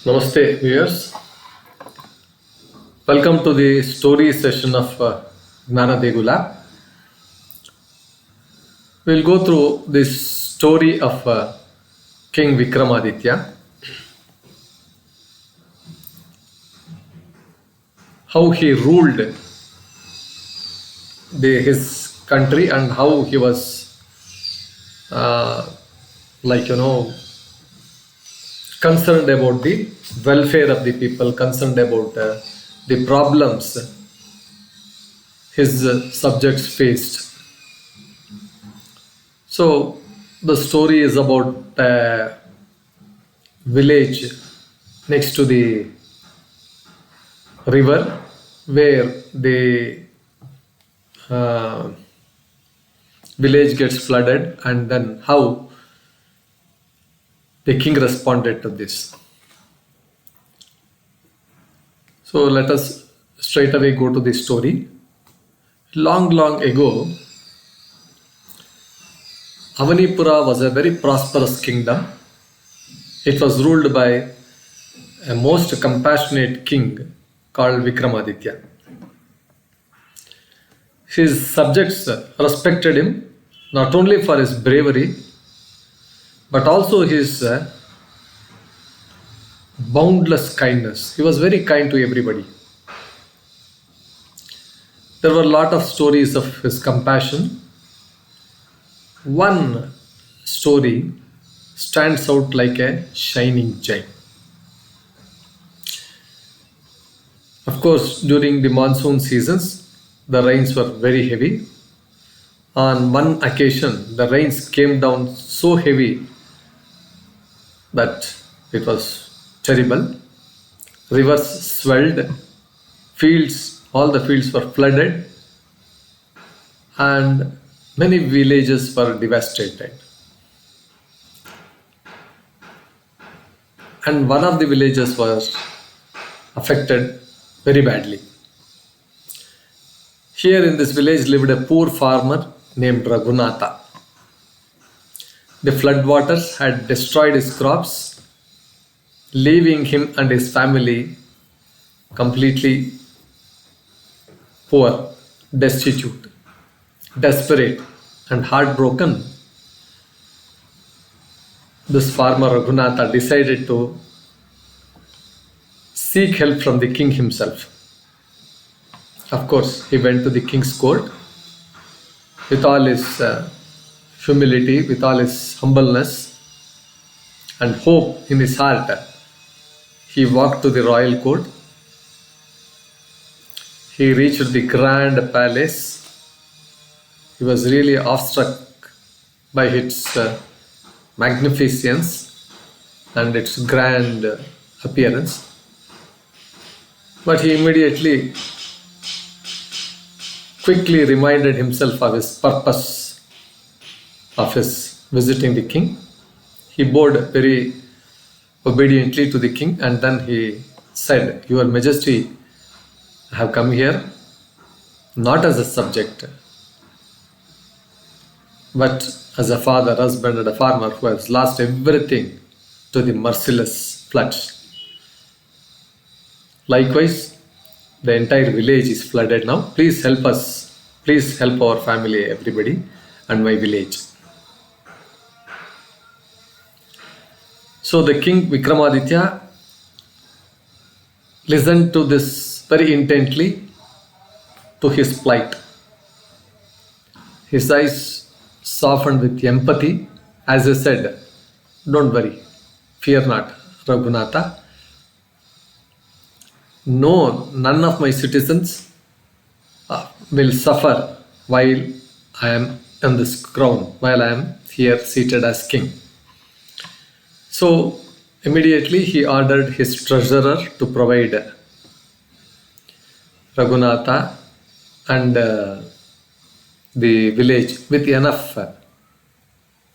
Namaste, viewers. Welcome to the story session of Gnana Degula. We'll go through this story of King Vikramaditya, how he ruled his country and how he was, concerned about the welfare of the people, concerned about the problems his subjects faced. So the story is about a village next to the river where the village gets flooded, and then how the king responded to this. So let us straight away go to the story. Long ago, Avanipura was a very prosperous kingdom. It was ruled by a most compassionate king called Vikramaditya. His subjects respected him not only for his bravery but also his boundless kindness. He was very kind to everybody. There were a lot of stories of his compassion. One story stands out like a shining gem. Of course, during the monsoon seasons, the rains were very heavy. On one occasion, the rains came down so heavy that it was terrible. Rivers swelled, all the fields were flooded, and many villages were devastated. And one of the villages was affected very badly. Here in this village lived a poor farmer named Raghunath. The floodwaters had destroyed his crops, leaving him and his family completely poor, destitute, desperate, and heartbroken. This farmer Raghunath decided to seek help from the king himself. Of course, he went to the king's court with all his humility, with all his humbleness and hope in his heart. He walked to the royal court. He reached the grand palace. He was really awestruck by its magnificence and its grand appearance. But he immediately quickly reminded himself of his purpose of his visiting the king. He bowed very obediently to the king, and then he said, "Your Majesty, I have come here not as a subject, but as a father, husband, and a farmer who has lost everything to the merciless floods. Likewise, the entire village is flooded now. Please help us. Please help our family, everybody, and my village." So the King Vikramaditya listened to this very intently, to his plight. His eyes softened with empathy as he said, "Don't worry, fear not, Raghunath. No, none of my citizens will suffer while I am on this crown, while I am here seated as king." So immediately he ordered his treasurer to provide Raghunath and the village with enough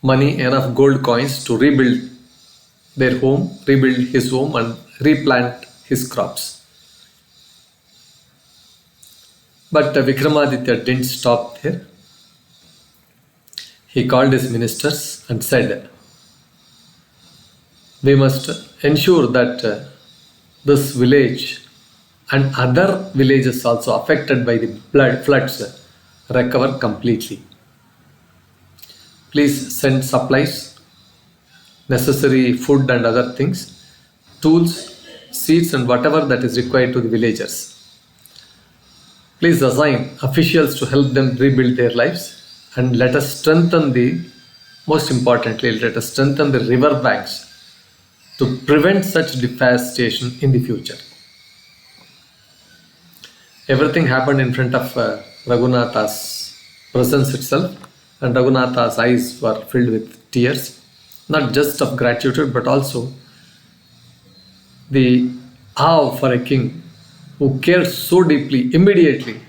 money, enough gold coins to rebuild their home, rebuild his home, and replant his crops. But Vikramaditya didn't stop there. He called his ministers and said, "We must ensure that this village and other villages also affected by the floods recover completely. Please send supplies, necessary food and other things, tools, seeds and whatever that is required to the villagers. Please assign officials to help them rebuild their lives, and let us strengthen most importantly, let us strengthen the river banks to prevent such devastation in the future. Everything happened in front of Raghunatha's presence itself, and Raghunatha's eyes were filled with tears, not just of gratitude but also the awe for a king who cared so deeply, immediately,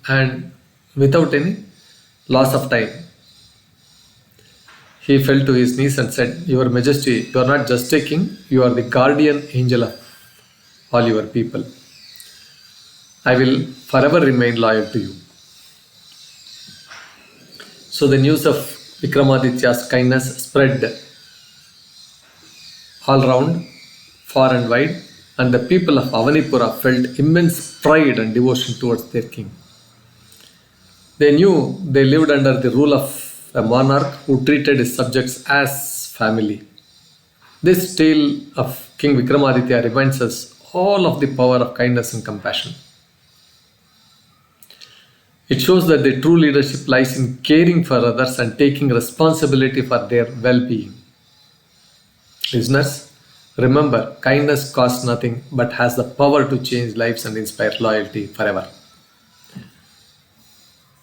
and without any loss of time. He fell to his knees and said, "Your Majesty, you are not just a king, you are the guardian angel of all your people. I will forever remain loyal to you." So the news of Vikramaditya's kindness spread all round, far and wide, and the people of Avanipura felt immense pride and devotion towards their king. They knew they lived under the rule of a monarch who treated his subjects as family. This tale of King Vikramaditya reminds us all of the power of kindness and compassion. It shows that the true leadership lies in caring for others and taking responsibility for their well-being. Listeners, remember, kindness costs nothing but has the power to change lives and inspire loyalty forever.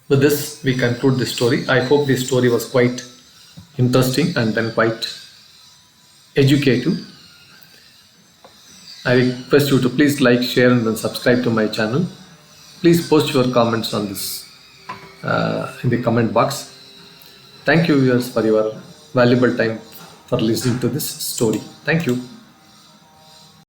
With this, we conclude this story. I hope this story was quite interesting and then quite educative. I request you to please like, share and then subscribe to my channel. Please post your comments on this in the comment box. Thank you viewers for your valuable time for listening to this story. Thank you.